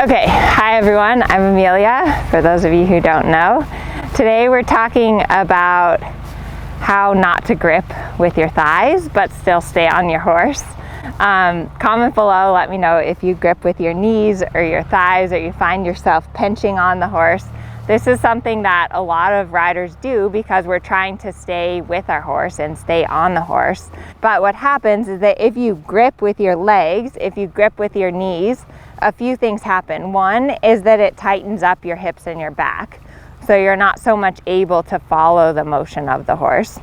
Okay, hi everyone, I'm Amelia, for those of you who don't know. Today we're talking about how not to grip with your thighs, but still stay on your horse. Comment below, let me know if you grip with your knees or your thighs, or you find yourself pinching on the horse. This is something that a lot of riders do because we're trying to stay with our horse and stay on the horse. But what happens is that if you grip with your legs, if you grip with your knees, a few things happen. One is that it tightens up your hips and your back, so you're not so much able to follow the motion of the horse.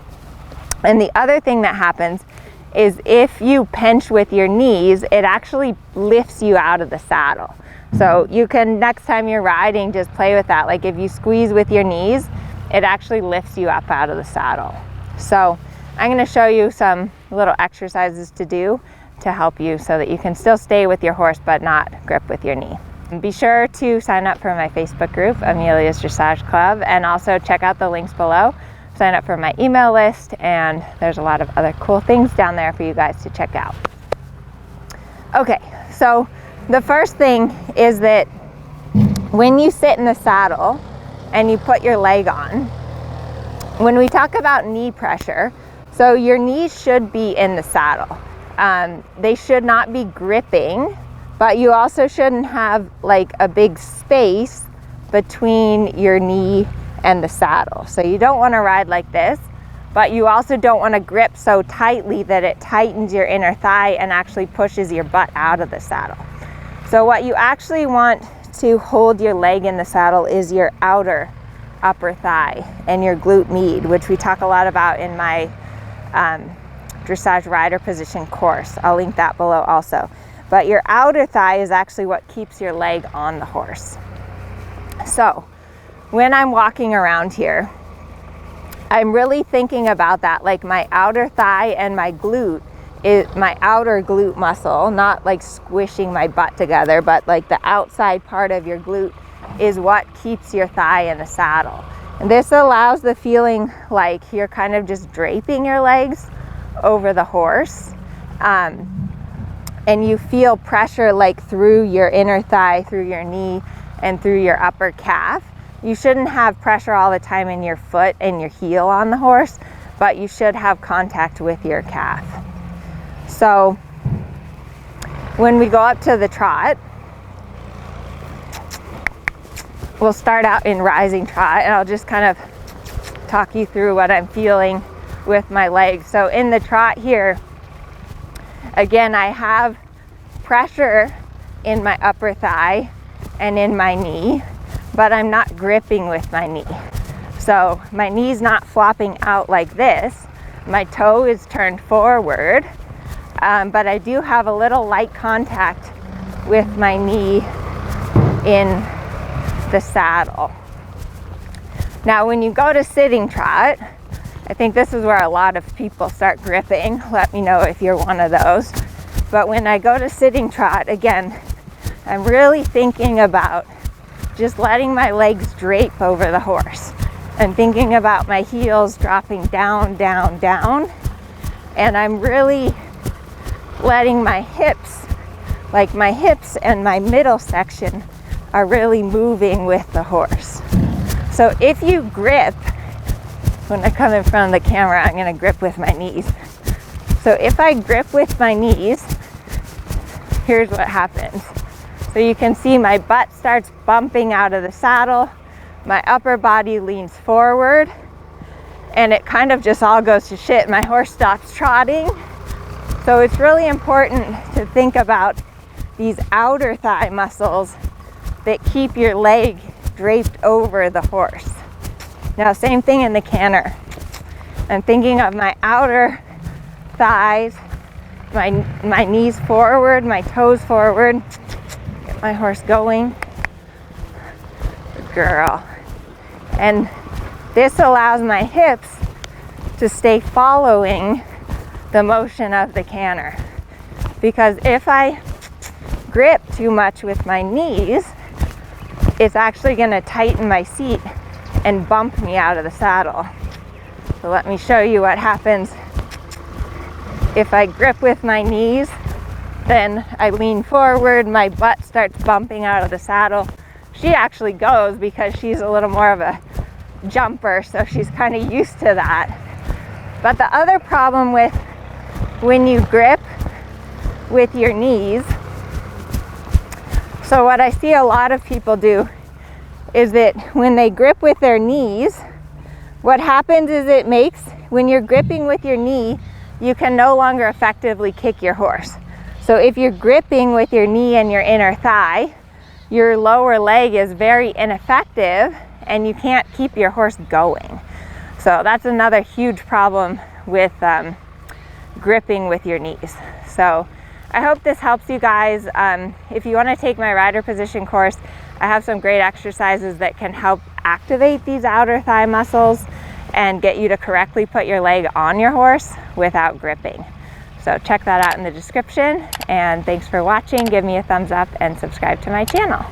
And the other thing that happens is if you pinch with your knees, it actually lifts you out of the saddle. So you can, next time you're riding, just play with that. Like if you squeeze with your knees, it actually lifts you up out of the saddle. So I'm going to show you some little exercises to do to help you so that you can still stay with your horse but not grip with your knee. And be sure to sign up for my Facebook group, Amelia's Dressage Club, and also check out the links below. Sign up for my email list, and there's a lot of other cool things down there for you guys to check out. Okay, so the first thing is that when you sit in the saddle and you put your leg on, when we talk about knee pressure, so your knees should be in the saddle. They should not be gripping, but you also shouldn't have like a big space between your knee and the saddle. So you don't want to ride like this, but you also don't want to grip so tightly that it tightens your inner thigh and actually pushes your butt out of the saddle. So what you actually want to hold your leg in the saddle is your outer upper thigh and your glute med, which we talk a lot about in my dressage rider position course. I'll link that below also. But your outer thigh is actually what keeps your leg on the horse. So when I'm walking around here, I'm really thinking about that, like my outer thigh and my glute is my outer glute muscle, not like squishing my butt together, but like the outside part of your glute is what keeps your thigh in the saddle. And this allows the feeling like you're kind of just draping your legs over the horse. And you feel pressure like through your inner thigh, through your knee, and through your upper calf. You shouldn't have pressure all the time in your foot and your heel on the horse, but you should have contact with your calf. So when we go up to the trot, we'll start out in rising trot, and I'll just kind of talk you through what I'm feeling with my legs. So in the trot here, again, I have pressure in my upper thigh and in my knee, but I'm not gripping with my knee. So my knee's not flopping out like this. My toe is turned forward, but I do have a little light contact with my knee in the saddle. Now, when you go to sitting trot, I think this is where a lot of people start gripping. Let me know if you're one of those. But when I go to sitting trot, again, I'm really thinking about just letting my legs drape over the horse and thinking about my heels dropping down, down, down. And I'm really letting my hips, like my hips and my middle section, are really moving with the horse. So if you grip, when I come in front of the camera, I'm going to grip with my knees. So if I grip with my knees, here's what happens. So you can see my butt starts bumping out of the saddle, my upper body leans forward, and it kind of just all goes to shit. My horse stops trotting. So it's really important to think about these outer thigh muscles that keep your leg draped over the horse. Now, same thing in the canter. I'm thinking of my outer thighs, my knees forward, my toes forward. Get my horse going. Good girl. And this allows my hips to stay following the motion of the canter. Because if I grip too much with my knees, it's actually going to tighten my seat and bump me out of the saddle. So let me show you what happens if I grip with my knees Then I lean forward, my butt starts bumping out of the saddle. She actually goes because she's a little more of a jumper, so she's kind of used to that. But the other problem with when you grip with your knees, so what I see a lot of people do is that when they grip with their knees, what happens is it makes, when you're gripping with your knee, you can no longer effectively kick your horse. So if you're gripping with your knee and your inner thigh, your lower leg is very ineffective and you can't keep your horse going. So that's another huge problem with gripping with your knees. So I hope this helps you guys. If you want to take my rider position course, I have some great exercises that can help activate these outer thigh muscles and get you to correctly put your leg on your horse without gripping. So check that out in the description, and thanks for watching. Give me a thumbs up and subscribe to my channel.